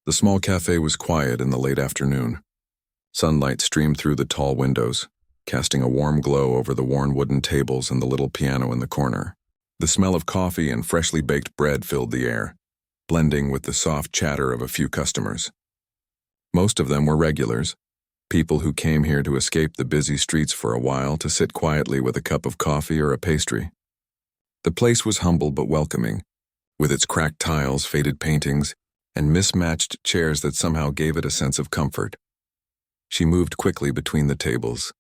The small cafe was quiet in the late afternoon. Sunlight streamed through the tall windows, casting a warm glow over the worn wooden tables and the little piano in the corner. The smell of coffee and freshly baked bread filled the air, blending with the soft chatter of a few customers. Most of them were regulars, people who came here to escape the busy streets for a while to sit quietly with a cup of coffee or a pastry. The place was humble but welcoming, with its cracked tiles, faded paintings, and mismatched chairs that somehow gave it a sense of comfort. She moved quickly between the tables,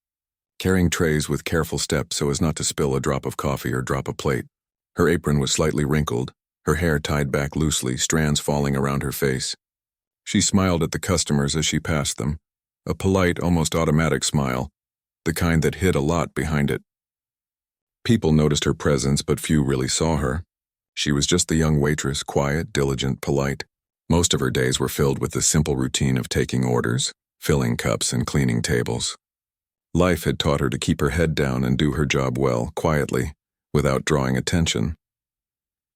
carrying trays with careful steps so as not to spill a drop of coffee or drop a plate. Her apron was slightly wrinkled, her hair tied back loosely, strands falling around her face. She smiled at the customers as she passed them, a polite, almost automatic smile, the kind that hid a lot behind it. People noticed her presence, but few really saw her. She was just the young waitress, quiet, diligent, polite. Most of her days were filled with the simple routine of taking orders, filling cups, and cleaning tables. Life had taught her to keep her head down and do her job well, quietly, without drawing attention.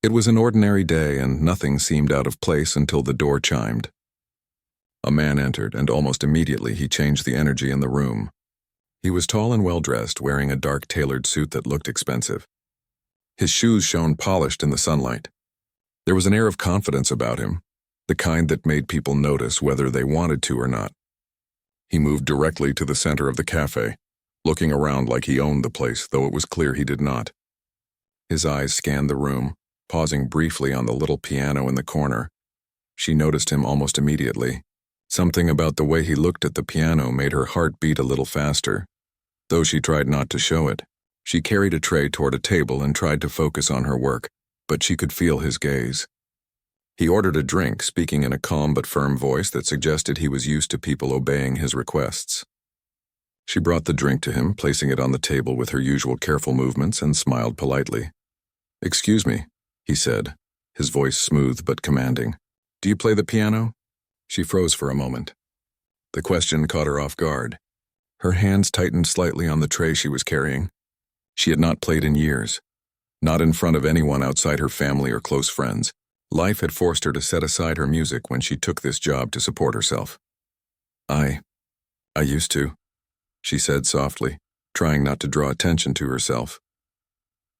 It was an ordinary day, and nothing seemed out of place until the door chimed. A man entered, and almost immediately he changed the energy in the room. He was tall and well-dressed, wearing a dark tailored suit that looked expensive. His shoes shone polished in the sunlight. There was an air of confidence about him, the kind that made people notice whether they wanted to or not. He moved directly to the center of the cafe, looking around like he owned the place, though it was clear he did not. His eyes scanned the room, pausing briefly on the little piano in the corner. She noticed him almost immediately. Something about the way he looked at the piano made her heart beat a little faster, though she tried not to show it. She carried a tray toward a table and tried to focus on her work, but she could feel his gaze. He ordered a drink, speaking in a calm but firm voice that suggested he was used to people obeying his requests. She brought the drink to him, placing it on the table with her usual careful movements, and smiled politely. "Excuse me," he said, his voice smooth but commanding. "Do you play the piano?" She froze for a moment. The question caught her off guard. Her hands tightened slightly on the tray she was carrying. She had not played in years, not in front of anyone outside her family or close friends. Life had forced her to set aside her music when she took this job to support herself. I used to," she said softly, trying not to draw attention to herself.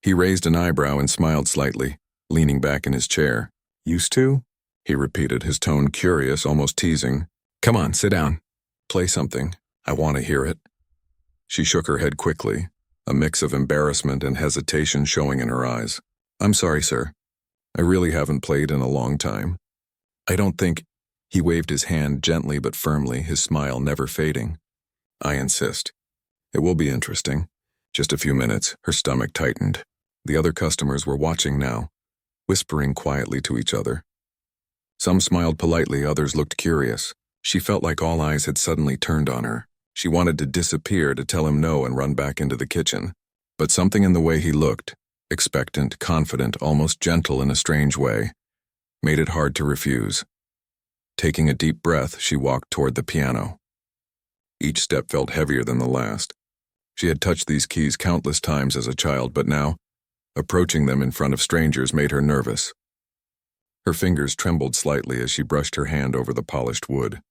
He raised an eyebrow and smiled slightly, leaning back in his chair. "Used to?" he repeated, his tone curious, almost teasing. "Come on, sit down. Play something. I want to hear it." She shook her head quickly, a mix of embarrassment and hesitation showing in her eyes. "I'm sorry, sir. I really haven't played in a long time. I don't think—" He waved his hand gently but firmly, his smile never fading. "I insist. It will be interesting." Just a few minutes, her stomach tightened. The other customers were watching now, whispering quietly to each other. Some smiled politely, others looked curious. She felt like all eyes had suddenly turned on her. She wanted to disappear, to tell him no and run back into the kitchen. But something in the way he looked, expectant, confident, almost gentle in a strange way, made it hard to refuse. Taking a deep breath, she walked toward the piano. Each step felt heavier than the last. She had touched these keys countless times as a child, but now, approaching them in front of strangers made her nervous. Her fingers trembled slightly as she brushed her hand over the polished wood.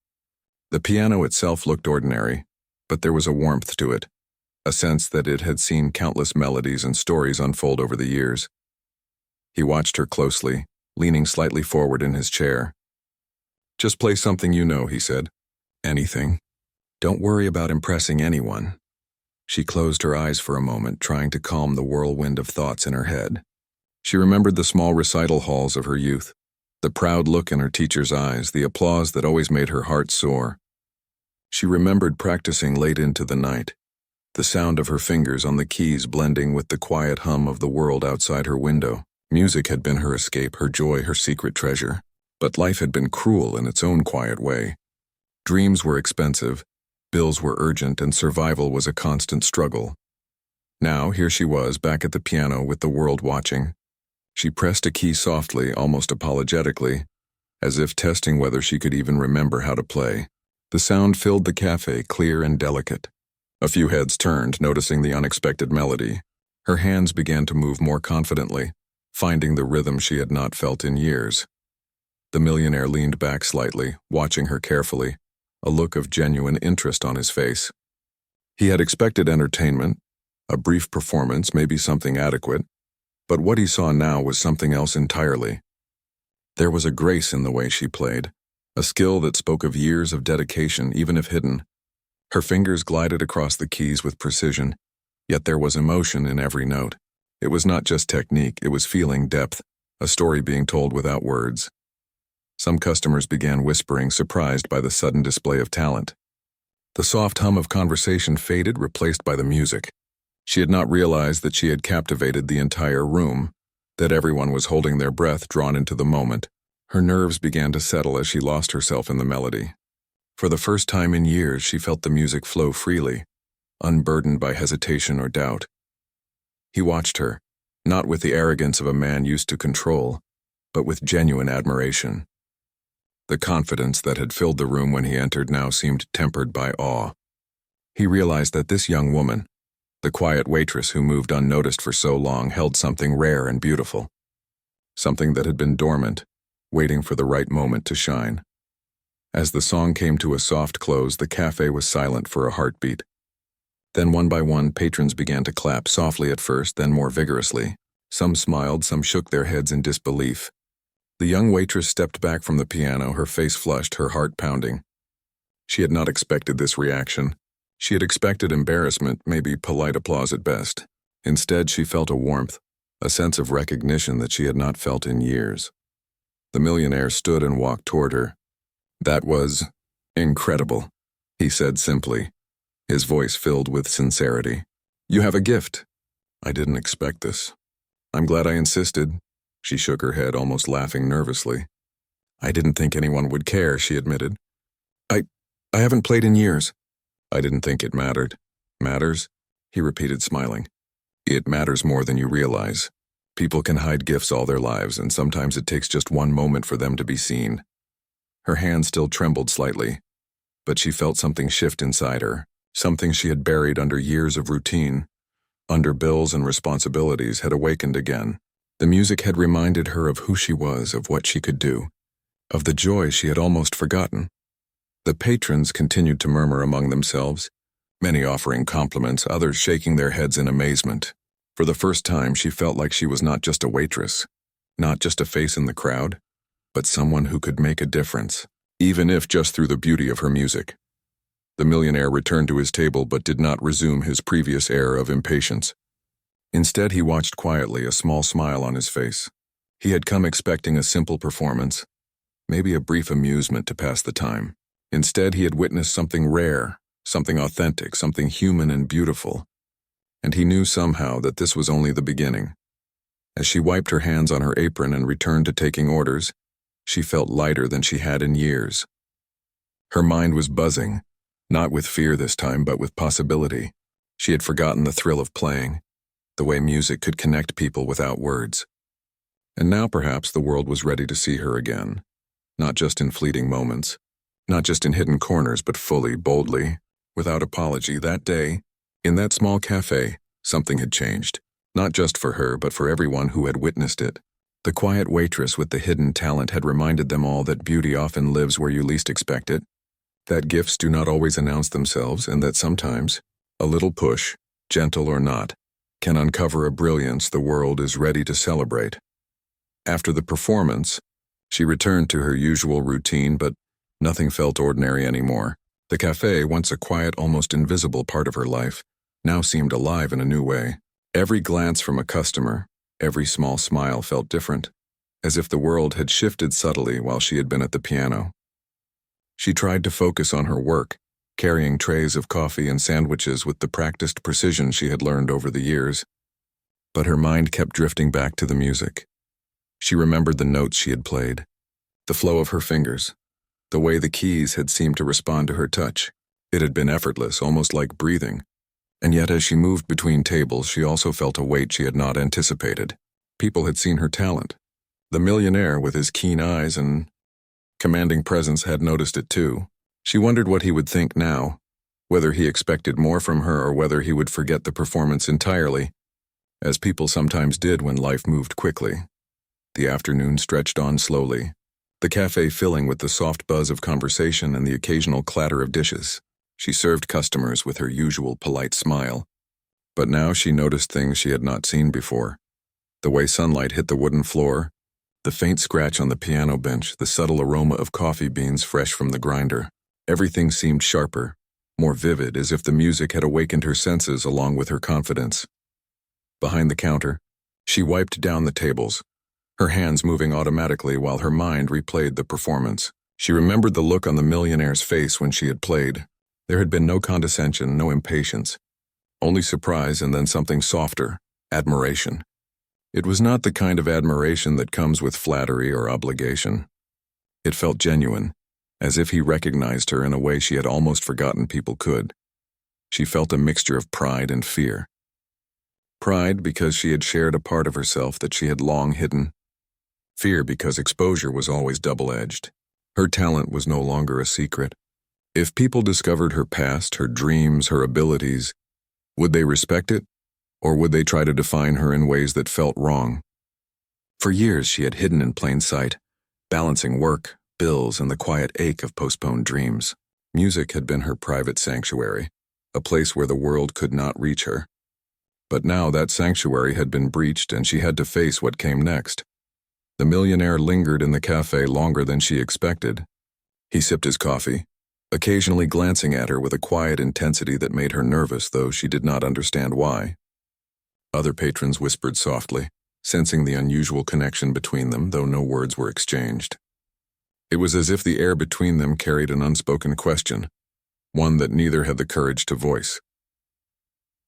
The piano itself looked ordinary, but there was a warmth to it, a sense that it had seen countless melodies and stories unfold over the years. He watched her closely, leaning slightly forward in his chair. "Just play something you know," he said. "Anything. Don't worry about impressing anyone." She closed her eyes for a moment, trying to calm the whirlwind of thoughts in her head. She remembered the small recital halls of her youth, the proud look in her teacher's eyes, the applause that always made her heart soar. She remembered practicing late into the night, the sound of her fingers on the keys blending with the quiet hum of the world outside her window. Music had been her escape, her joy, her secret treasure. But life had been cruel in its own quiet way. Dreams were expensive, bills were urgent, and survival was a constant struggle. Now, here she was, back at the piano with the world watching. She pressed a key softly, almost apologetically, as if testing whether she could even remember how to play. The sound filled the cafe, clear and delicate. A few heads turned, noticing the unexpected melody. Her hands began to move more confidently, finding the rhythm she had not felt in years. The millionaire leaned back slightly, watching her carefully, a look of genuine interest on his face. He had expected entertainment, a brief performance, maybe something adequate, but what he saw now was something else entirely. There was a grace in the way she played, a skill that spoke of years of dedication, even if hidden. Her fingers glided across the keys with precision, yet there was emotion in every note. It was not just technique, it was feeling, depth, a story being told without words. Some customers began whispering, surprised by the sudden display of talent. The soft hum of conversation faded, replaced by the music. She had not realized that she had captivated the entire room, that everyone was holding their breath, drawn into the moment. Her nerves began to settle as she lost herself in the melody. For the first time in years, she felt the music flow freely, unburdened by hesitation or doubt. He watched her, not with the arrogance of a man used to control, but with genuine admiration. The confidence that had filled the room when he entered now seemed tempered by awe. He realized that this young woman, the quiet waitress who moved unnoticed for so long, held something rare and beautiful. Something that had been dormant, waiting for the right moment to shine. As the song came to a soft close, the cafe was silent for a heartbeat. Then one by one, patrons began to clap, softly at first, then more vigorously. Some smiled, some shook their heads in disbelief. The young waitress stepped back from the piano, her face flushed, her heart pounding. She had not expected this reaction. She had expected embarrassment, maybe polite applause at best. Instead, she felt a warmth, a sense of recognition that she had not felt in years. The millionaire stood and walked toward her. "That was incredible," he said simply, his voice filled with sincerity. "You have a gift." "I didn't expect this. I'm glad I insisted." She shook her head, almost laughing nervously. "I didn't think anyone would care," she admitted. I haven't played in years." "I didn't think it mattered." "Matters?" he repeated, smiling. "It matters more than you realize. People can hide gifts all their lives, and sometimes it takes just one moment for them to be seen." Her hand still trembled slightly, but she felt something shift inside her, something she had buried under years of routine, under bills and responsibilities, had awakened again. The music had reminded her of who she was, of what she could do, of the joy she had almost forgotten. The patrons continued to murmur among themselves, many offering compliments, others shaking their heads in amazement. For the first time, she felt like she was not just a waitress, not just a face in the crowd, but someone who could make a difference, even if just through the beauty of her music. The millionaire returned to his table but did not resume his previous air of impatience. Instead, he watched quietly, a small smile on his face. He had come expecting a simple performance, maybe a brief amusement to pass the time. Instead, he had witnessed something rare, something authentic, something human and beautiful. And he knew somehow that this was only the beginning. As she wiped her hands on her apron and returned to taking orders, she felt lighter than she had in years. Her mind was buzzing, not with fear this time, but with possibility. She had forgotten the thrill of playing, the way music could connect people without words. And now perhaps the world was ready to see her again, not just in fleeting moments, not just in hidden corners, but fully, boldly, without apology. That day, in that small cafe, something had changed, not just for her, but for everyone who had witnessed it. The quiet waitress with the hidden talent had reminded them all that beauty often lives where you least expect it, that gifts do not always announce themselves, and that sometimes a little push, gentle or not, can uncover a brilliance the world is ready to celebrate. After the performance, she returned to her usual routine, but nothing felt ordinary anymore. The cafe, once a quiet, almost invisible part of her life, now seemed alive in a new way. Every glance from a customer, every small smile felt different, as if the world had shifted subtly while she had been at the piano. She tried to focus on her work, carrying trays of coffee and sandwiches with the practiced precision she had learned over the years. But her mind kept drifting back to the music. She remembered the notes she had played, the flow of her fingers, the way the keys had seemed to respond to her touch. It had been effortless, almost like breathing. And yet as she moved between tables, she also felt a weight she had not anticipated. People had seen her talent. The millionaire, with his keen eyes and commanding presence, had noticed it too. She wondered what he would think now, whether he expected more from her or whether he would forget the performance entirely, as people sometimes did when life moved quickly. The afternoon stretched on slowly. the cafe filling with the soft buzz of conversation and the occasional clatter of dishes. She served customers with her usual polite smile. But now she noticed things she had not seen before. The way sunlight hit the wooden floor, the faint scratch on the piano bench, the subtle aroma of coffee beans fresh from the grinder. Everything seemed sharper, more vivid, as if the music had awakened her senses along with her confidence. Behind the counter, she wiped down the tables, her hands moving automatically while her mind replayed the performance. She remembered the look on the millionaire's face when she had played. There had been no condescension, no impatience, only surprise and then something softer, admiration. It was not the kind of admiration that comes with flattery or obligation. It felt genuine, as if he recognized her in a way she had almost forgotten people could. She felt a mixture of pride and fear. Pride because she had shared a part of herself that she had long hidden. Fear because exposure was always double-edged. Her talent was no longer a secret. If people discovered her past, her dreams, her abilities, would they respect it? Or would they try to define her in ways that felt wrong? For years she had hidden in plain sight, balancing work, bills, and the quiet ache of postponed dreams. Music had been her private sanctuary, a place where the world could not reach her. But now that sanctuary had been breached and she had to face what came next. The millionaire lingered in the cafe longer than she expected. He sipped his coffee, occasionally glancing at her with a quiet intensity that made her nervous, though she did not understand why. Other patrons whispered softly, sensing the unusual connection between them, though no words were exchanged. It was as if the air between them carried an unspoken question, one that neither had the courage to voice.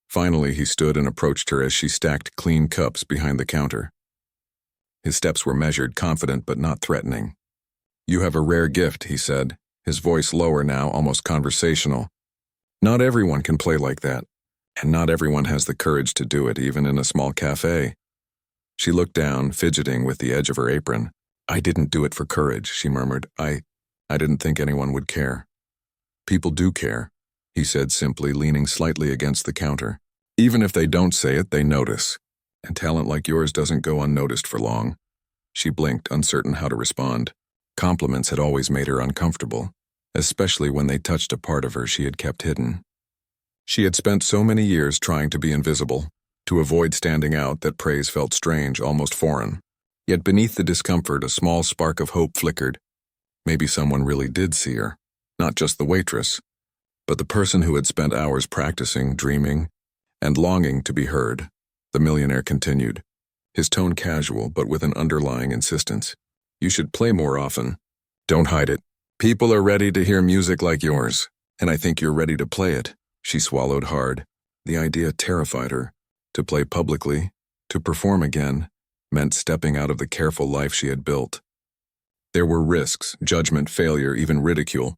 Finally, he stood and approached her as she stacked clean cups behind the counter. His steps were measured, confident but not threatening. "You have a rare gift," he said, his voice lower now, almost conversational. "Not everyone can play like that. And not everyone has the courage to do it, even in a small cafe." She looked down, fidgeting with the edge of her apron. "I didn't do it for courage," she murmured. I didn't think anyone would care." "People do care," he said simply, leaning slightly against the counter. "Even if they don't say it, they notice. And talent like yours doesn't go unnoticed for long." She blinked, uncertain how to respond. Compliments had always made her uncomfortable, especially when they touched a part of her she had kept hidden. She had spent so many years trying to be invisible, to avoid standing out, that praise felt strange, almost foreign. Yet beneath the discomfort, a small spark of hope flickered. Maybe someone really did see her, not just the waitress, but the person who had spent hours practicing, dreaming, and longing to be heard. The millionaire continued, his tone casual but with an underlying insistence. "You should play more often. Don't hide it. People are ready to hear music like yours, and I think you're ready to play it." She swallowed hard. The idea terrified her. To play publicly, to perform again, meant stepping out of the careful life she had built. There were risks, judgment, failure, even ridicule.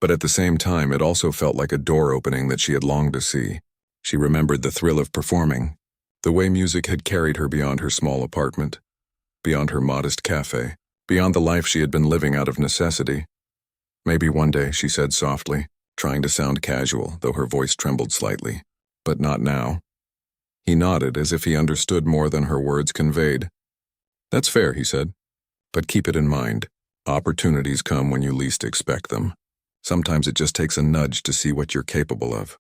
But at the same time, it also felt like a door opening that she had longed to see. She remembered the thrill of performing, the way music had carried her beyond her small apartment, beyond her modest cafe, beyond the life she had been living out of necessity. "Maybe one day," she said softly, trying to sound casual, though her voice trembled slightly. "But not now." He nodded, as if he understood more than her words conveyed. "That's fair," he said. "But keep it in mind. Opportunities come when you least expect them. Sometimes it just takes a nudge to see what you're capable of."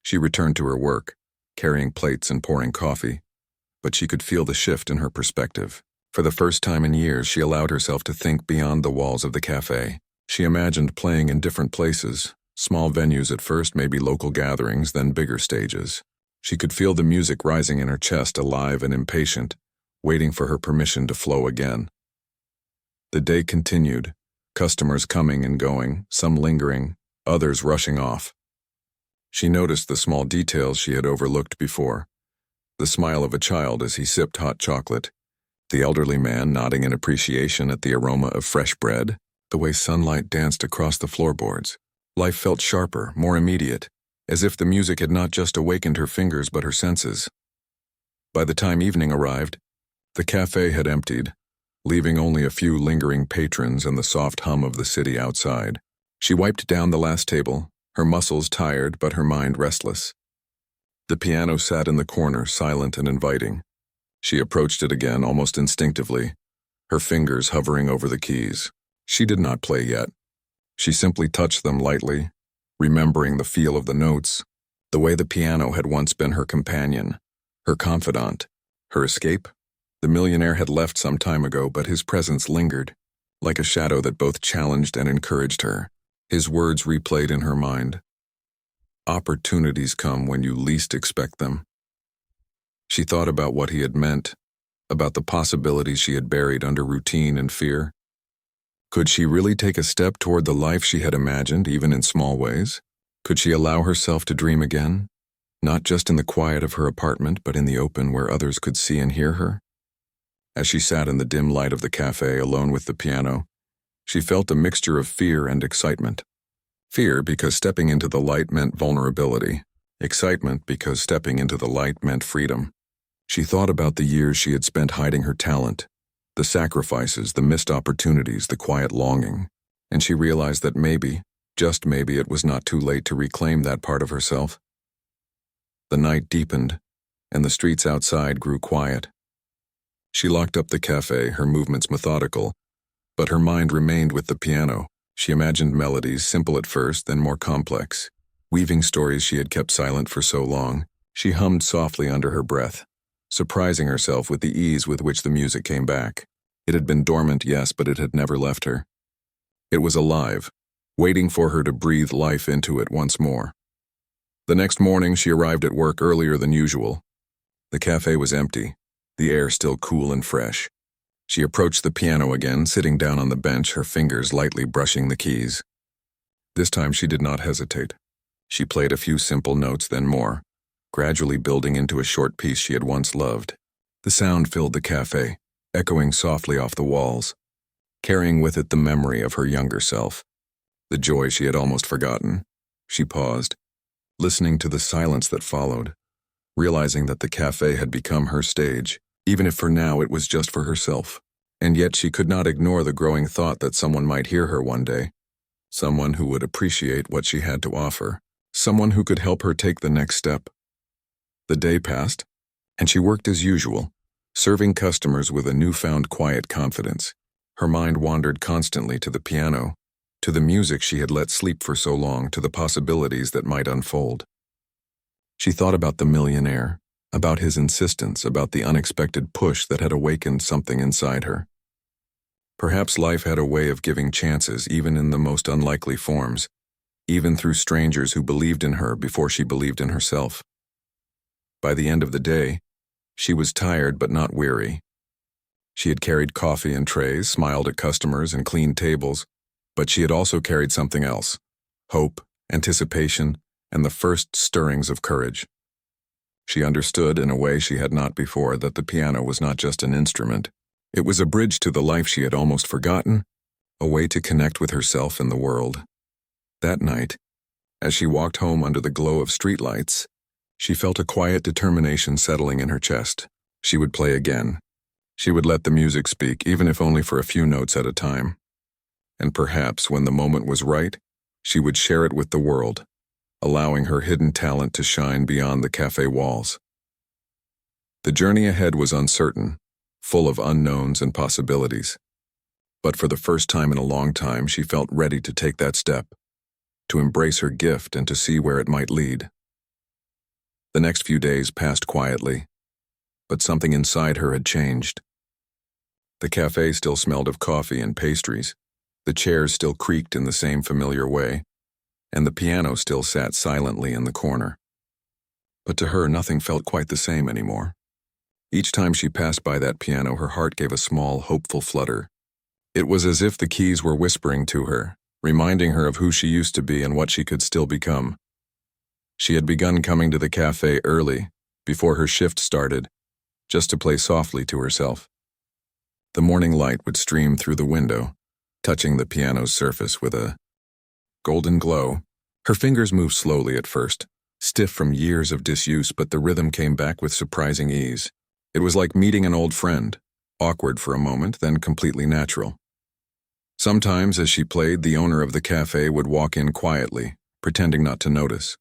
She returned to her work, carrying plates and pouring coffee, but she could feel the shift in her perspective. For the first time in years, she allowed herself to think beyond the walls of the cafe. She imagined playing in different places, small venues at first, maybe local gatherings, then bigger stages. She could feel the music rising in her chest, alive and impatient, waiting for her permission to flow again. The day continued, customers coming and going, some lingering, others rushing off. She noticed the small details she had overlooked before. The smile of a child as he sipped hot chocolate, the elderly man nodding in appreciation at the aroma of fresh bread, the way sunlight danced across the floorboards. Life felt sharper, more immediate, as if the music had not just awakened her fingers but her senses. By the time evening arrived, the cafe had emptied, leaving only a few lingering patrons and the soft hum of the city outside. She wiped down the last table, her muscles tired but her mind restless. The piano sat in the corner, silent and inviting. She approached it again almost instinctively, her fingers hovering over the keys. She did not play yet. She simply touched them lightly, remembering the feel of the notes, the way the piano had once been her companion, her confidant, her escape. The millionaire had left some time ago, but his presence lingered, like a shadow that both challenged and encouraged her. His words replayed in her mind. Opportunities come when you least expect them. She thought about what he had meant, about the possibilities she had buried under routine and fear. Could she really take a step toward the life she had imagined, even in small ways? Could she allow herself to dream again, not just in the quiet of her apartment, but in the open where others could see and hear her? As she sat in the dim light of the cafe alone with the piano, she felt a mixture of fear and excitement. Fear because stepping into the light meant vulnerability. Excitement because stepping into the light meant freedom. She thought about the years she had spent hiding her talent, the sacrifices, the missed opportunities, the quiet longing, and she realized that maybe, just maybe, it was not too late to reclaim that part of herself. The night deepened, and the streets outside grew quiet. She locked up the cafe, her movements methodical, but her mind remained with the piano. She imagined melodies, simple at first, then more complex, weaving stories she had kept silent for so long. She hummed softly under her breath, surprising herself with the ease with which the music came back. It had been dormant, yes, but it had never left her. It was alive, waiting for her to breathe life into it once more. The next morning, she arrived at work earlier than usual. The cafe was empty, the air still cool and fresh. She approached the piano again, sitting down on the bench, her fingers lightly brushing the keys. This time she did not hesitate. She played a few simple notes, then more, gradually building into a short piece she had once loved. The sound filled the cafe, echoing softly off the walls, carrying with it the memory of her younger self, the joy she had almost forgotten. She paused, listening to the silence that followed, realizing that the cafe had become her stage, even if for now it was just for herself. And yet she could not ignore the growing thought that someone might hear her one day, someone who would appreciate what she had to offer, someone who could help her take the next step. The day passed, and she worked as usual, serving customers with a newfound quiet confidence. Her mind wandered constantly to the piano, to the music she had let sleep for so long, to the possibilities that might unfold. She thought about the millionaire, about his insistence, about the unexpected push that had awakened something inside her. Perhaps life had a way of giving chances even in the most unlikely forms, even through strangers who believed in her before she believed in herself. By the end of the day, she was tired but not weary. She had carried coffee and trays, smiled at customers, and cleaned tables, but she had also carried something else: hope, anticipation, and the first stirrings of courage. She understood in a way she had not before that the piano was not just an instrument. It was a bridge to the life she had almost forgotten, a way to connect with herself and the world. That night, as she walked home under the glow of streetlights, she felt a quiet determination settling in her chest. She would play again. She would let the music speak, even if only for a few notes at a time. And perhaps, when the moment was right, she would share it with the world, allowing her hidden talent to shine beyond the cafe walls. The journey ahead was uncertain, full of unknowns and possibilities. But for the first time in a long time, she felt ready to take that step, to embrace her gift and to see where it might lead. The next few days passed quietly, but something inside her had changed. The cafe still smelled of coffee and pastries, the chairs still creaked in the same familiar way, and the piano still sat silently in the corner. But to her, nothing felt quite the same anymore. Each time she passed by that piano, her heart gave a small, hopeful flutter. It was as if the keys were whispering to her, reminding her of who she used to be and what she could still become. She had begun coming to the cafe early, before her shift started, just to play softly to herself. The morning light would stream through the window, touching the piano's surface with a golden glow. Her fingers moved slowly at first, stiff from years of disuse, but the rhythm came back with surprising ease. It was like meeting an old friend, awkward for a moment, then completely natural. Sometimes, as she played, the owner of the cafe would walk in quietly, pretending not to notice.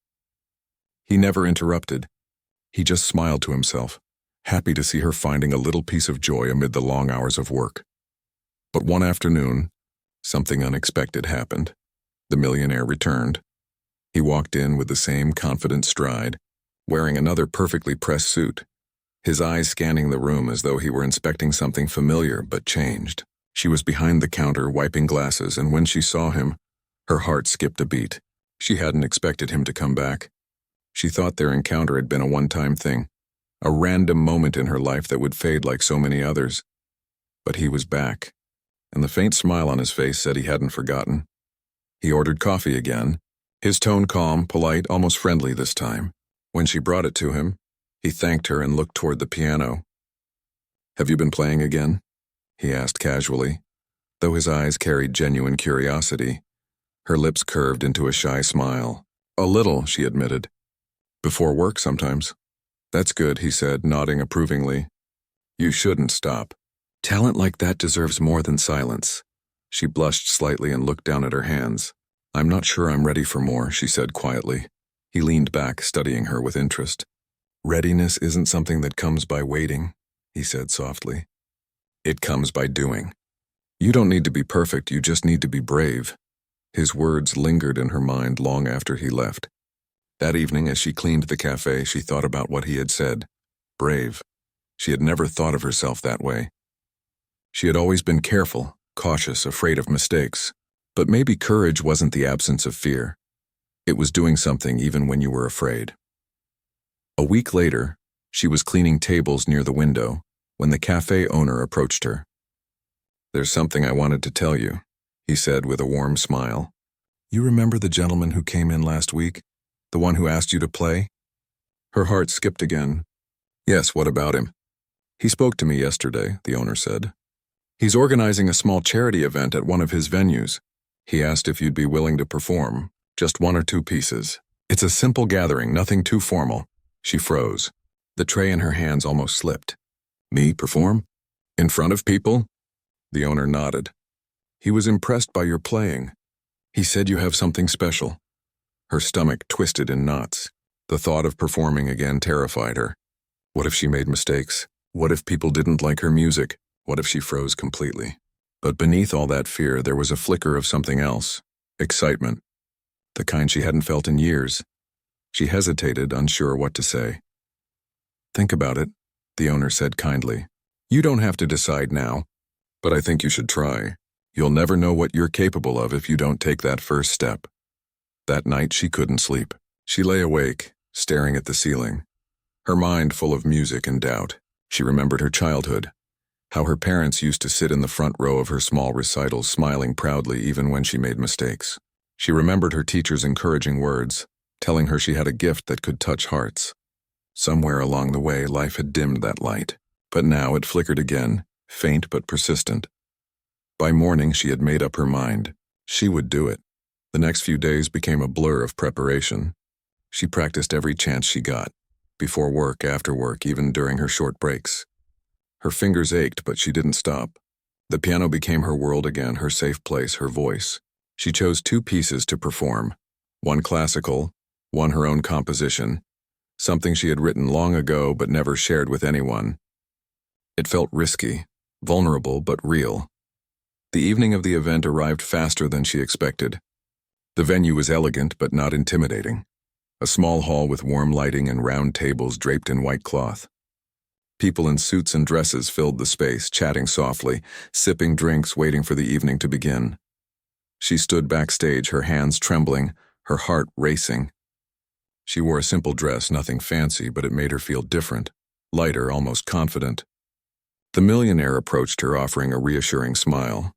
He never interrupted. He just smiled to himself, happy to see her finding a little piece of joy amid the long hours of work. But one afternoon, Something unexpected happened. The millionaire returned. He walked in with the same confident stride, wearing another perfectly pressed suit, his eyes scanning the room as though he were inspecting something familiar but changed. She was behind the counter wiping glasses, and when she saw him, her heart skipped a beat. She hadn't expected him to come back. She thought their encounter had been a one-time thing, a random moment in her life that would fade like so many others. But he was back, and the faint smile on his face said he hadn't forgotten. He ordered coffee again, his tone calm, polite, almost friendly this time. When she brought it to him, he thanked her and looked toward the piano. "Have you been playing again?" he asked casually, though his eyes carried genuine curiosity. Her lips curved into a shy smile. "A little," she admitted. "Before work sometimes." "That's good," he said, nodding approvingly. "You shouldn't stop. Talent like that deserves more than silence." She blushed slightly and looked down at her hands. "I'm not sure I'm ready for more," she said quietly. He leaned back, studying her with interest. "Readiness isn't something that comes by waiting," he said softly. "It comes by doing. You don't need to be perfect, you just need to be brave." His words lingered in her mind long after he left. That evening, as she cleaned the cafe, she thought about what he had said. Brave. She had never thought of herself that way. She had always been careful, cautious, afraid of mistakes. But maybe courage wasn't the absence of fear. It was doing something even when you were afraid. A week later, she was cleaning tables near the window when the cafe owner approached her. "There's something I wanted to tell you," he said with a warm smile. "You remember the gentleman who came in last week? The one who asked you to play?" Her heart skipped again. "Yes, what about him?" "He spoke to me yesterday," the owner said. "He's organizing a small charity event at one of his venues. He asked if you'd be willing to perform, just 1 or 2 pieces. It's a simple gathering, nothing too formal." She froze. The tray in her hands almost slipped. "Me perform? In front of people?" The owner nodded. "He was impressed by your playing. He said you have something special." Her stomach twisted in knots. The thought of performing again terrified her. What if she made mistakes? What if people didn't like her music? What if she froze completely? But beneath all that fear, there was a flicker of something else. Excitement. The kind she hadn't felt in years. She hesitated, unsure what to say. "Think about it," the owner said kindly. "You don't have to decide now, but I think you should try. You'll never know what you're capable of if you don't take that first step." That night she couldn't sleep. She lay awake, staring at the ceiling, her mind full of music and doubt. She remembered her childhood, how her parents used to sit in the front row of her small recitals, smiling proudly even when she made mistakes. She remembered her teacher's encouraging words, telling her she had a gift that could touch hearts. Somewhere along the way, life had dimmed that light, but now it flickered again, faint but persistent. By morning, she had made up her mind. She would do it. The next few days became a blur of preparation. She practiced every chance she got, before work, after work, even during her short breaks. Her fingers ached, but she didn't stop. The piano became her world again, her safe place, her voice. She chose 2 pieces to perform, one classical, one her own composition, something she had written long ago but never shared with anyone. It felt risky, vulnerable but real. The evening of the event arrived faster than she expected. The venue was elegant but not intimidating. A small hall with warm lighting and round tables draped in white cloth. People in suits and dresses filled the space, chatting softly, sipping drinks, waiting for the evening to begin. She stood backstage, her hands trembling, her heart racing. She wore a simple dress, nothing fancy, but it made her feel different, lighter, almost confident. The millionaire approached her, offering a reassuring smile.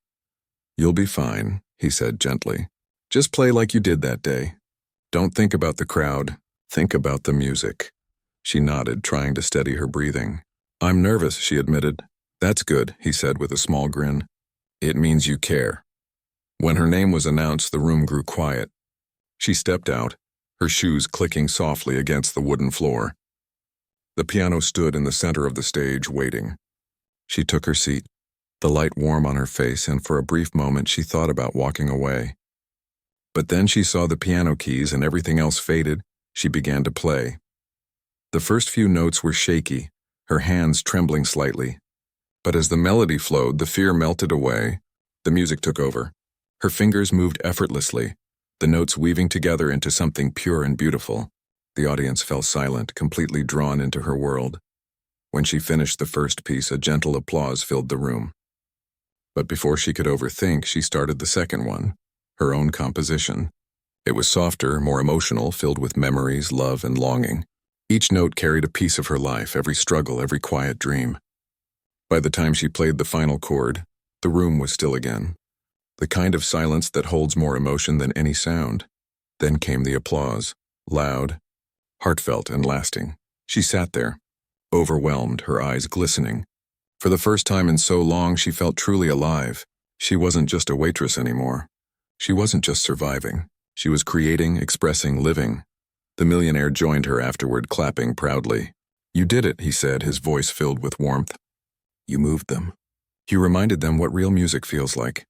"You'll be fine," he said gently. "Just play like you did that day. Don't think about the crowd. Think about the music." She nodded, trying to steady her breathing. "I'm nervous," she admitted. "That's good," he said with a small grin. "It means you care." When her name was announced, the room grew quiet. She stepped out, her shoes clicking softly against the wooden floor. The piano stood in the center of the stage, waiting. She took her seat, the light warm on her face, and for a brief moment she thought about walking away. But then she saw the piano keys and everything else faded. She began to play. The first few notes were shaky, her hands trembling slightly. But as the melody flowed, the fear melted away. The music took over. Her fingers moved effortlessly, the notes weaving together into something pure and beautiful. The audience fell silent, completely drawn into her world. When she finished the first piece, a gentle applause filled the room. But before she could overthink, she started the second one, her own composition. It was softer, more emotional, filled with memories, love, and longing. Each note carried a piece of her life, every struggle, every quiet dream. By the time she played the final chord, the room was still again. The kind of silence that holds more emotion than any sound. Then came the applause, loud, heartfelt, and lasting. She sat there, overwhelmed, her eyes glistening. For the first time in so long, she felt truly alive. She wasn't just a waitress anymore. She wasn't just surviving. She was creating, expressing, living. The millionaire joined her afterward, clapping proudly. "You did it," he said, his voice filled with warmth. "You moved them. You reminded them what real music feels like."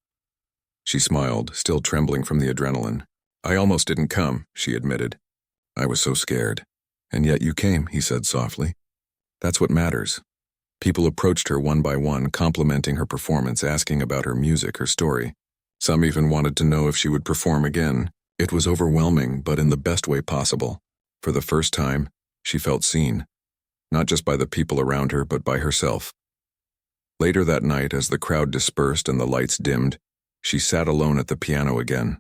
She smiled, still trembling from the adrenaline. "I almost didn't come," she admitted. "I was so scared. And yet you came," he said softly. "That's what matters." People approached her one by one, complimenting her performance, asking about her music, her story. Some even wanted to know if she would perform again. It was overwhelming, but in the best way possible. For the first time, she felt seen, not just by the people around her, but by herself. Later that night, as the crowd dispersed and the lights dimmed, she sat alone at the piano again.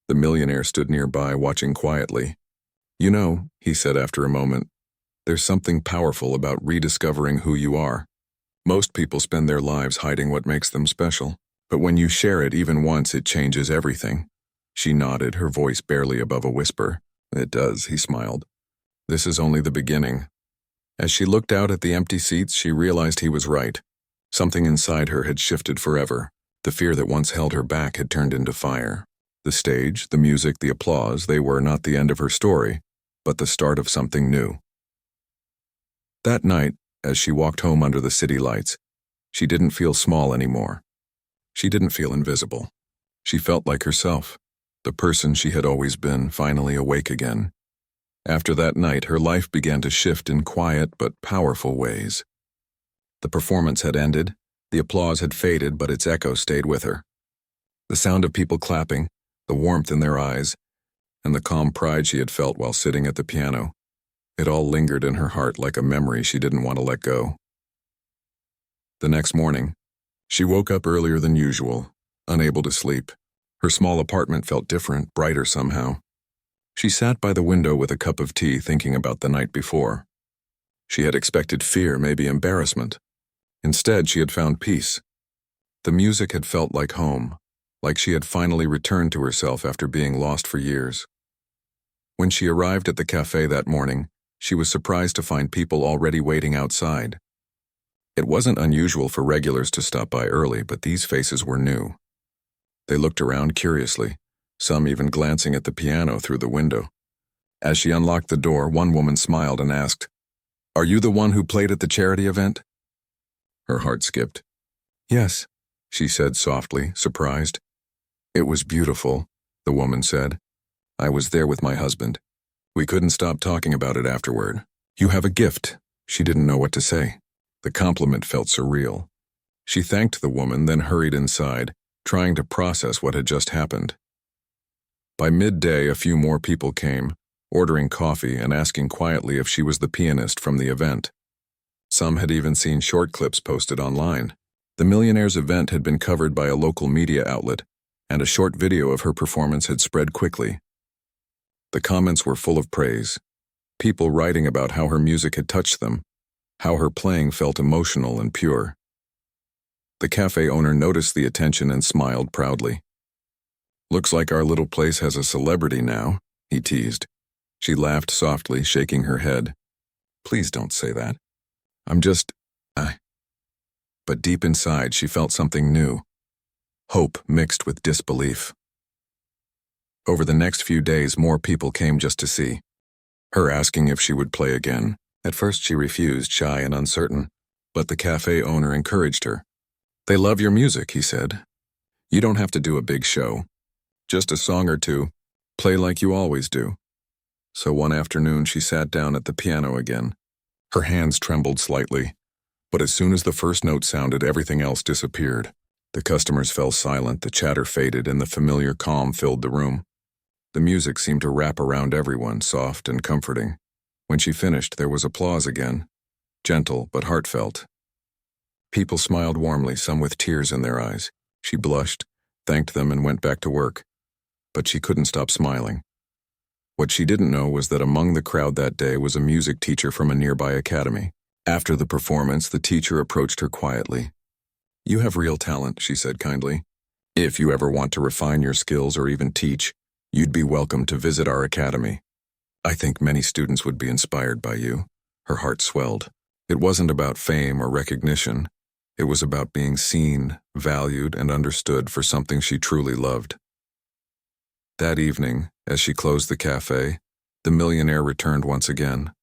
The millionaire stood nearby, watching quietly. "You know," he said after a moment, "there's something powerful about rediscovering who you are. Most people spend their lives hiding what makes them special, but when you share it even once, it changes everything." She nodded, her voice barely above a whisper. "It does," he smiled. "This is only the beginning." As she looked out at the empty seats, she realized he was right. Something inside her had shifted forever. The fear that once held her back had turned into fire. The stage, the music, the applause, they were not the end of her story, but the start of something new. That night, as she walked home under the city lights, she didn't feel small anymore. She didn't feel invisible. She felt like herself, the person she had always been, finally awake again. After that night, her life began to shift in quiet but powerful ways. The performance had ended, the applause had faded, but its echo stayed with her. The sound of people clapping, the warmth in their eyes, and the calm pride she had felt while sitting at the piano. It all lingered in her heart like a memory she didn't want to let go. The next morning, she woke up earlier than usual, unable to sleep. Her small apartment felt different, brighter somehow. She sat by the window with a cup of tea, thinking about the night before. She had expected fear, maybe embarrassment. Instead, she had found peace. The music had felt like home, like she had finally returned to herself after being lost for years. When she arrived at the cafe that morning, she was surprised to find people already waiting outside. It wasn't unusual for regulars to stop by early, but these faces were new. They looked around curiously, some even glancing at the piano through the window. As she unlocked the door, one woman smiled and asked, "Are you the one who played at the charity event?" Her heart skipped. "Yes," she said softly, surprised. "It was beautiful," the woman said. "I was there with my husband. We couldn't stop talking about it afterward." "You have a gift." She didn't know what to say. The compliment felt surreal. She thanked the woman, then hurried inside, trying to process what had just happened. By midday, a few more people came, ordering coffee and asking quietly if she was the pianist from the event. Some had even seen short clips posted online. The millionaire's event had been covered by a local media outlet, and a short video of her performance had spread quickly. The comments were full of praise, people writing about how her music had touched them, how her playing felt emotional and pure. The cafe owner noticed the attention and smiled proudly. "Looks like our little place has a celebrity now," he teased. She laughed softly, shaking her head. "Please don't say that. I'm just, But deep inside, she felt something new. Hope mixed with disbelief. Over the next few days, more people came just to see. Her asking if she would play again. At first she refused, shy and uncertain, but the cafe owner encouraged her. "They love your music," he said. "You don't have to do a big show. Just a song or two. Play like you always do." So one afternoon she sat down at the piano again. Her hands trembled slightly, but as soon as the first note sounded, everything else disappeared. The customers fell silent, the chatter faded, and the familiar calm filled the room. The music seemed to wrap around everyone, soft and comforting. When she finished, there was applause again, gentle but heartfelt. People smiled warmly, some with tears in their eyes. She blushed, thanked them, and went back to work. But she couldn't stop smiling. What she didn't know was that among the crowd that day was a music teacher from a nearby academy. After the performance, the teacher approached her quietly. "You have real talent," she said kindly. "If you ever want to refine your skills or even teach, you'd be welcome to visit our academy. I think many students would be inspired by you." Her heart swelled. It wasn't about fame or recognition. It was about being seen, valued, and understood for something she truly loved. That evening, as she closed the cafe, the millionaire returned once again.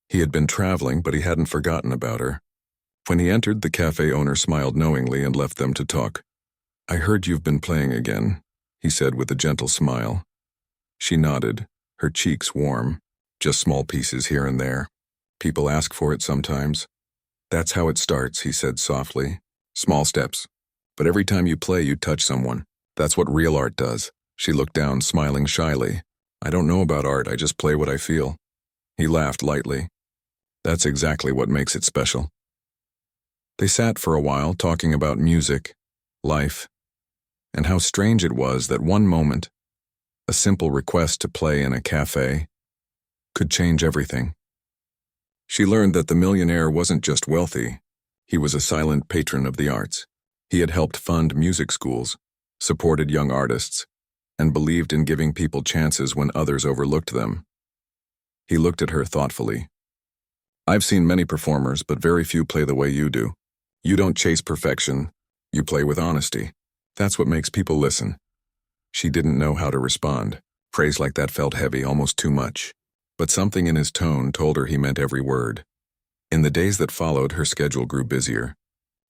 He had been traveling, but he hadn't forgotten about her. When he entered, the cafe owner smiled knowingly and left them to talk. "I heard you've been playing again," he said with a gentle smile. She nodded, her cheeks warm, just small pieces here and there. "People ask for it sometimes." "That's how it starts," he said softly. "Small steps. But every time you play, you touch someone. That's what real art does." She looked down, smiling shyly. "I don't know about art, I just play what I feel." He laughed lightly. "That's exactly what makes it special." They sat for a while, talking about music, life, and how strange it was that one moment, a simple request to play in a cafe, could change everything. She learned that the millionaire wasn't just wealthy. He was a silent patron of the arts. He had helped fund music schools, supported young artists, and believed in giving people chances when others overlooked them. He looked at her thoughtfully. "I've seen many performers, but very few play the way you do. You don't chase perfection, you play with honesty. That's what makes people listen." She didn't know how to respond. Praise like that felt heavy, almost too much. But something in his tone told her he meant every word. In the days that followed, her schedule grew busier.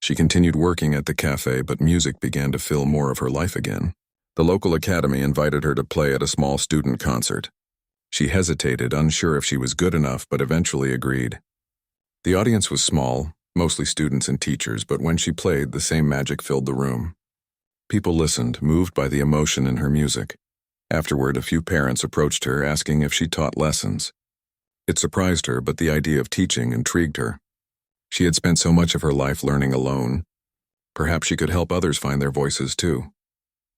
She continued working at the cafe, but music began to fill more of her life again. The local academy invited her to play at a small student concert. She hesitated, unsure if she was good enough, but eventually agreed. The audience was small, mostly students and teachers, but when she played, the same magic filled the room. People listened, moved by the emotion in her music. Afterward, a few parents approached her, asking if she taught lessons. It surprised her, but the idea of teaching intrigued her. She had spent so much of her life learning alone. Perhaps she could help others find their voices too.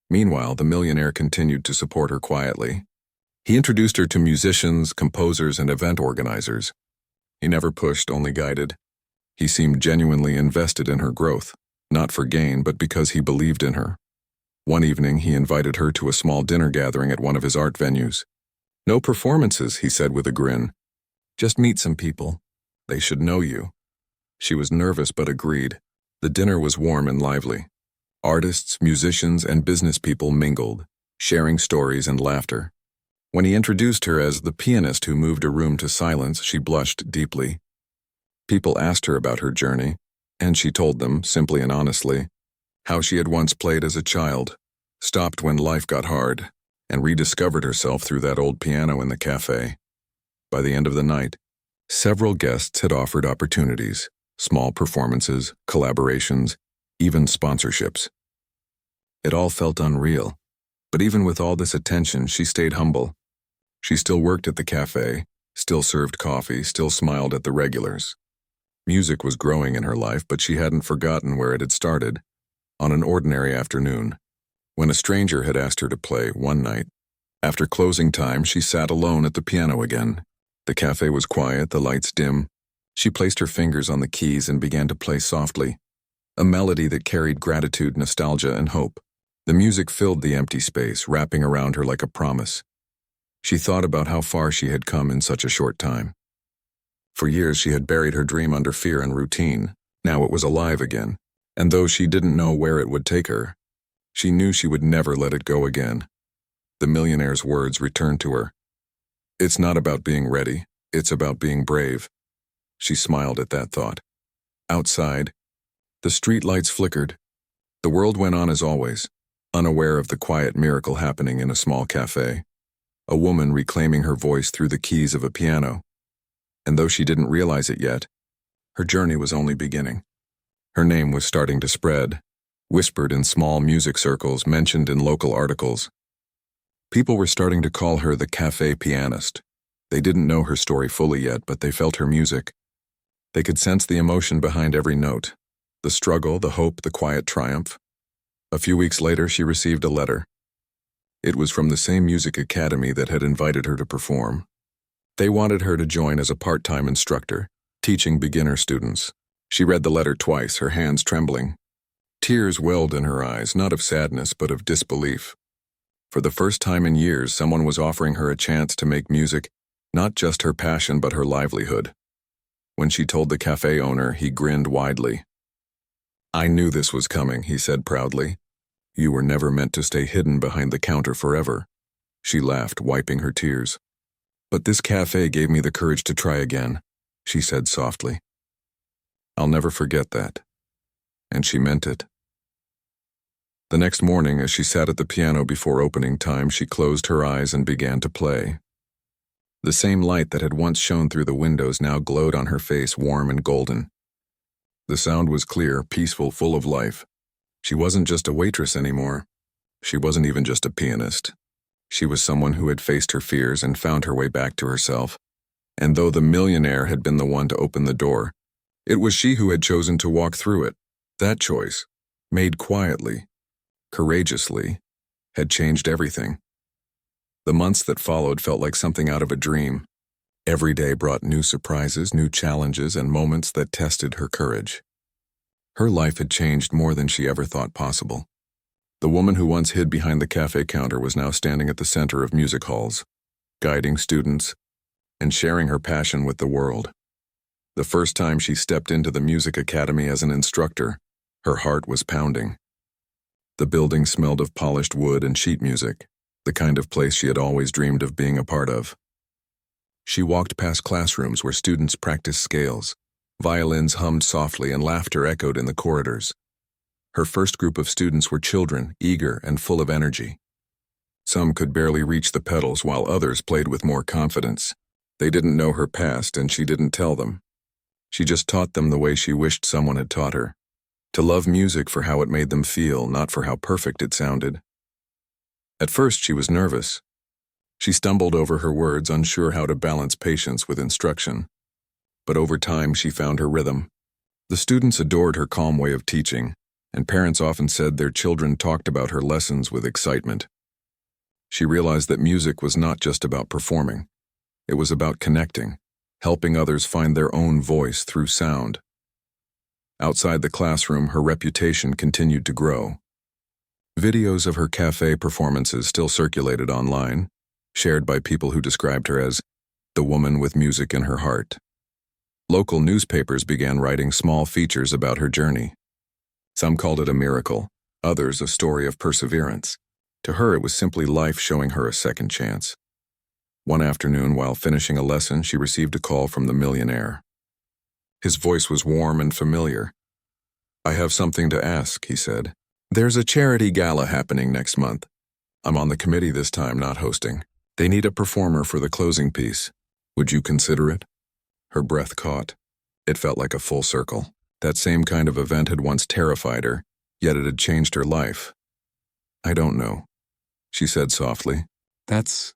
Meanwhile, the millionaire continued to support her quietly. He introduced her to musicians, composers, and event organizers. He never pushed, only guided. He seemed genuinely invested in her growth, not for gain, but because he believed in her. One evening, he invited her to a small dinner gathering at one of his art venues. "No performances," he said with a grin. "Just meet some people. They should know you." She was nervous but agreed. The dinner was warm and lively. Artists, musicians, and business people mingled, sharing stories and laughter. When he introduced her as the pianist who moved a room to silence, she blushed deeply. People asked her about her journey, and she told them, simply and honestly, how she had once played as a child, stopped when life got hard, and rediscovered herself through that old piano in the cafe. By the end of the night, several guests had offered opportunities, small performances, collaborations, even sponsorships. It all felt unreal, but even with all this attention, she stayed humble. She still worked at the cafe, still served coffee, still smiled at the regulars. Music was growing in her life, but she hadn't forgotten where it had started. On an ordinary afternoon, when a stranger had asked her to play one night. After closing time, she sat alone at the piano again. The cafe was quiet, the lights dim. She placed her fingers on the keys and began to play softly, a melody that carried gratitude, nostalgia, and hope. The music filled the empty space, wrapping around her like a promise. She thought about how far she had come in such a short time. For years she had buried her dream under fear and routine. Now it was alive again, and though she didn't know where it would take her, she knew she would never let it go again. The millionaire's words returned to her. "It's not about being ready, it's about being brave." She smiled at that thought. Outside, the street lights flickered. The world went on as always, unaware of the quiet miracle happening in a small cafe. A woman reclaiming her voice through the keys of a piano. And though she didn't realize it yet, her journey was only beginning. Her name was starting to spread, whispered in small music circles, mentioned in local articles. People were starting to call her the cafe pianist. They didn't know her story fully yet, but they felt her music. They could sense the emotion behind every note, the struggle, the hope, the quiet triumph. A few weeks later, she received a letter. It was from the same music academy that had invited her to perform. They wanted her to join as a part-time instructor, teaching beginner students. She read the letter twice, her hands trembling. Tears welled in her eyes, not of sadness, but of disbelief. For the first time in years, someone was offering her a chance to make music, not just her passion, but her livelihood. When she told the cafe owner, he grinned widely. "I knew this was coming," he said proudly. "You were never meant to stay hidden behind the counter forever." She laughed, wiping her tears. "But this cafe gave me the courage to try again," she said softly. "I'll never forget that." And she meant it. The next morning, as she sat at the piano before opening time, she closed her eyes and began to play. The same light that had once shone through the windows now glowed on her face, warm and golden. The sound was clear, peaceful, full of life. She wasn't just a waitress anymore. She wasn't even just a pianist. She was someone who had faced her fears and found her way back to herself. And though the millionaire had been the one to open the door, it was she who had chosen to walk through it. That choice, made quietly, courageously, had changed everything. The months that followed felt like something out of a dream. Every day brought new surprises, new challenges, and moments that tested her courage. Her life had changed more than she ever thought possible. The woman who once hid behind the cafe counter was now standing at the center of music halls, guiding students, and sharing her passion with the world. The first time she stepped into the music academy as an instructor, her heart was pounding. The building smelled of polished wood and sheet music, the kind of place she had always dreamed of being a part of. She walked past classrooms where students practiced scales, violins hummed softly, and laughter echoed in the corridors. Her first group of students were children, eager and full of energy. Some could barely reach the pedals, while others played with more confidence. They didn't know her past, and she didn't tell them. She just taught them the way she wished someone had taught her. To love music for how it made them feel, not for how perfect it sounded. At first, she was nervous. She stumbled over her words, unsure how to balance patience with instruction. But over time, she found her rhythm. The students adored her calm way of teaching, and parents often said their children talked about her lessons with excitement. She realized that music was not just about performing. It was about connecting, helping others find their own voice through sound. Outside the classroom, her reputation continued to grow. Videos of her cafe performances still circulated online, shared by people who described her as the woman with music in her heart. Local newspapers began writing small features about her journey. Some called it a miracle, others a story of perseverance. To her, it was simply life showing her a second chance. One afternoon, while finishing a lesson, she received a call from the millionaire. His voice was warm and familiar. "I have something to ask," he said. "There's a charity gala happening next month. I'm on the committee this time, not hosting. They need a performer for the closing piece. Would you consider it?" Her breath caught. It felt like a full circle. That same kind of event had once terrified her, yet it had changed her life. "I don't know," she said softly. "That's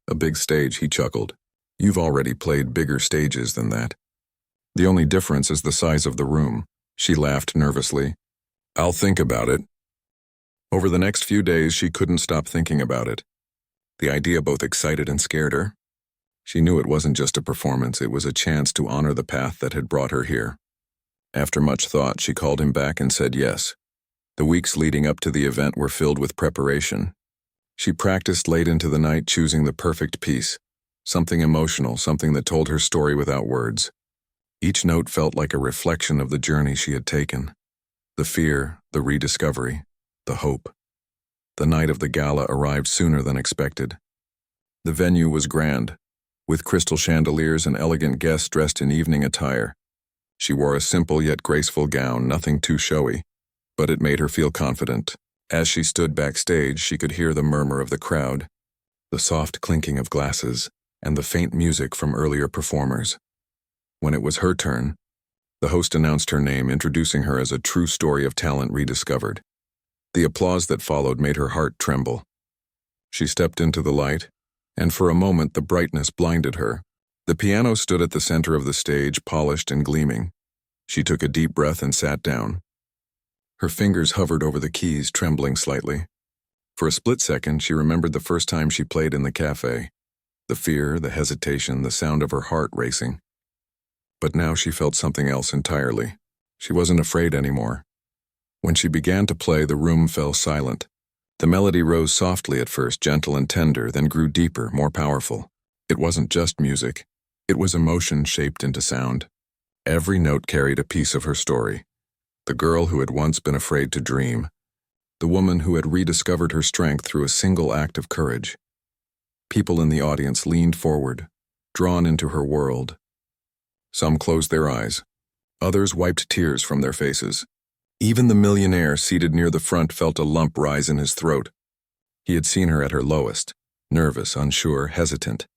a big stage," he chuckled. "You've already played bigger stages than that. The only difference is the size of the room." She laughed nervously. "I'll think about it." Over the next few days, she couldn't stop thinking about it. The idea both excited and scared her. She knew it wasn't just a performance, it was a chance to honor the path that had brought her here. After much thought, she called him back and said yes. The weeks leading up to the event were filled with preparation. She practiced late into the night, choosing the perfect piece, something emotional, something that told her story without words. Each note felt like a reflection of the journey she had taken. The fear, the rediscovery, the hope. The night of the gala arrived sooner than expected. The venue was grand, with crystal chandeliers and elegant guests dressed in evening attire. She wore a simple yet graceful gown, nothing too showy, but it made her feel confident. As she stood backstage, she could hear the murmur of the crowd, the soft clinking of glasses, and the faint music from earlier performers. When it was her turn, the host announced her name, introducing her as a true story of talent rediscovered. The applause that followed made her heart tremble. She stepped into the light, and for a moment the brightness blinded her. The piano stood at the center of the stage, polished and gleaming. She took a deep breath and sat down. Her fingers hovered over the keys, trembling slightly. For a split second, she remembered the first time she played in the cafe. The fear, the hesitation, the sound of her heart racing. But now she felt something else entirely. She wasn't afraid anymore. When she began to play, the room fell silent. The melody rose softly at first, gentle and tender, then grew deeper, more powerful. It wasn't just music. It was emotion shaped into sound. Every note carried a piece of her story. The girl who had once been afraid to dream. The woman who had rediscovered her strength through a single act of courage. People in the audience leaned forward, drawn into her world. Some closed their eyes. Others wiped tears from their faces. Even the millionaire seated near the front felt a lump rise in his throat. He had seen her at her lowest, nervous, unsure, hesitant,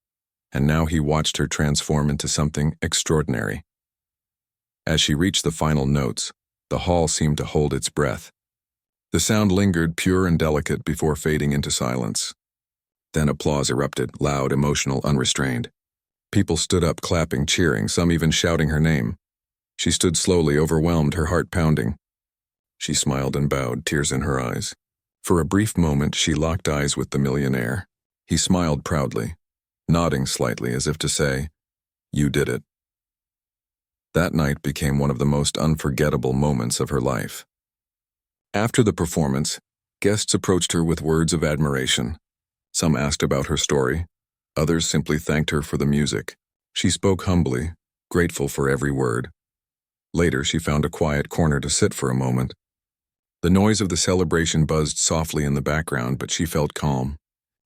and now he watched her transform into something extraordinary. As she reached the final notes, the hall seemed to hold its breath. The sound lingered, pure and delicate, before fading into silence. Then applause erupted, loud, emotional, unrestrained. People stood up, clapping, cheering, some even shouting her name. She stood slowly, overwhelmed, her heart pounding. She smiled and bowed, tears in her eyes. For a brief moment, she locked eyes with the millionaire. He smiled proudly, nodding slightly as if to say, "You did it." That night became one of the most unforgettable moments of her life. After the performance, guests approached her with words of admiration. Some asked about her story. Others simply thanked her for the music. She spoke humbly, grateful for every word. Later, she found a quiet corner to sit for a moment. The noise of the celebration buzzed softly in the background, but she felt calm.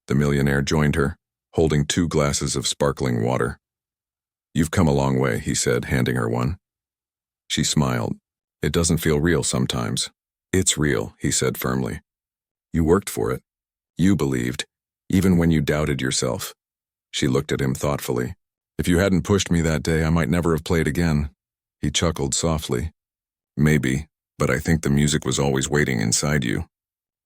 The millionaire joined her, holding 2 glasses of sparkling water. "You've come a long way," he said, handing her one. She smiled. "It doesn't feel real sometimes." "It's real," he said firmly. "You worked for it. You believed, even when you doubted yourself." She looked at him thoughtfully. "If you hadn't pushed me that day, I might never have played again." He chuckled softly. "Maybe, but I think the music was always waiting inside you.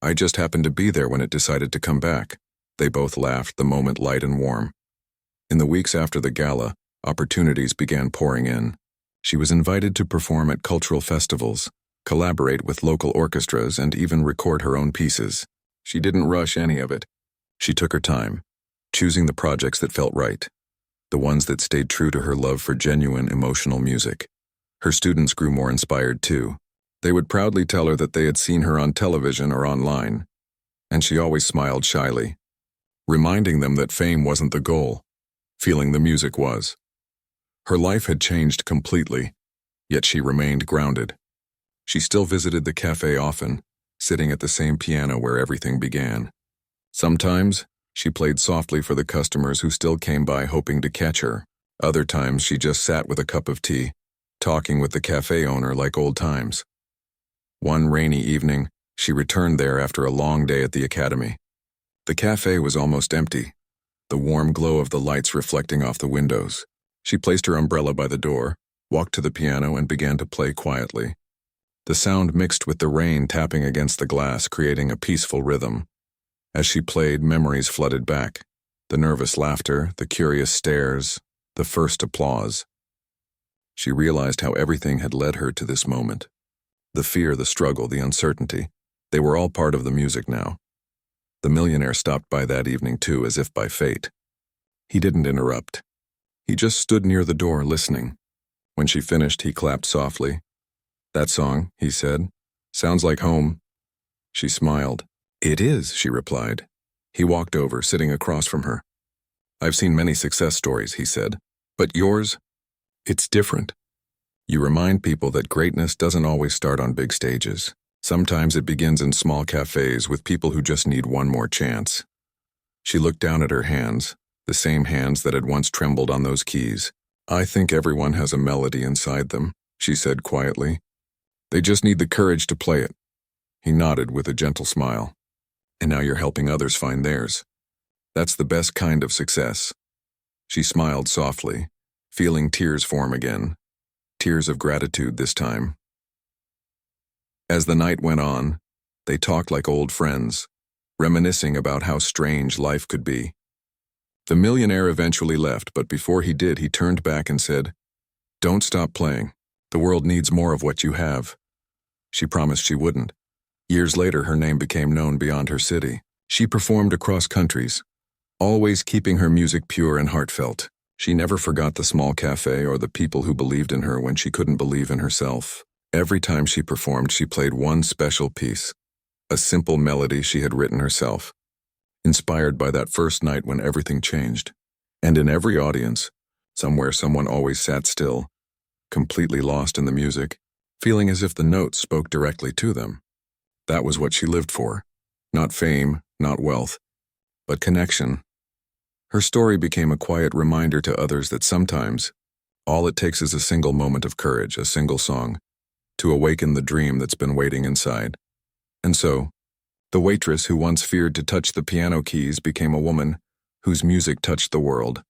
I just happened to be there when it decided to come back." They both laughed, the moment light and warm. In the weeks after the gala, opportunities began pouring in. She was invited to perform at cultural festivals, collaborate with local orchestras, and even record her own pieces. She didn't rush any of it. She took her time, choosing the projects that felt right, the ones that stayed true to her love for genuine, emotional music. Her students grew more inspired too. They would proudly tell her that they had seen her on television or online, and she always smiled shyly, reminding them that fame wasn't the goal, feeling the music was. Her life had changed completely, yet she remained grounded. She still visited the cafe often, sitting at the same piano where everything began. Sometimes, she played softly for the customers who still came by hoping to catch her. Other times, she just sat with a cup of tea, talking with the cafe owner like old times. One rainy evening, she returned there after a long day at the academy. The cafe was almost empty, the warm glow of the lights reflecting off the windows. She placed her umbrella by the door, walked to the piano, and began to play quietly. The sound mixed with the rain tapping against the glass, creating a peaceful rhythm. As she played, memories flooded back. The nervous laughter, the curious stares, the first applause. She realized how everything had led her to this moment. The fear, the struggle, the uncertainty, they were all part of the music now. The millionaire stopped by that evening too, as if by fate. He didn't interrupt. He just stood near the door, listening. When she finished, he clapped softly. "That song," he said, "sounds like home." She smiled. "It is," she replied. He walked over, sitting across from her. "I've seen many success stories," he said, "but yours, it's different. You remind people that greatness doesn't always start on big stages. Sometimes it begins in small cafes with people who just need one more chance." She looked down at her hands, the same hands that had once trembled on those keys. "I think everyone has a melody inside them," she said quietly. "They just need the courage to play it." He nodded with a gentle smile. "And now you're helping others find theirs. That's the best kind of success." She smiled softly, feeling tears form again. Tears of gratitude this time. As the night went on, They talked like old friends, reminiscing about how strange life could be. The millionaire eventually left, but before he did, he turned back and said, "Don't stop playing. The world needs more of what you have." She promised she wouldn't. Years later, her name became known beyond her city. She performed across countries, always keeping her music pure and heartfelt. She never forgot the small cafe or the people who believed in her when she couldn't believe in herself. Every time she performed, she played one special piece, a simple melody she had written herself, inspired by that first night when everything changed. And in every audience, somewhere someone always sat still, completely lost in the music, feeling as if the notes spoke directly to them. That was what she lived for. Not fame, not wealth, but connection. Her story became a quiet reminder to others that sometimes, all it takes is a single moment of courage, a single song, to awaken the dream that's been waiting inside. And so, the waitress who once feared to touch the piano keys became a woman whose music touched the world.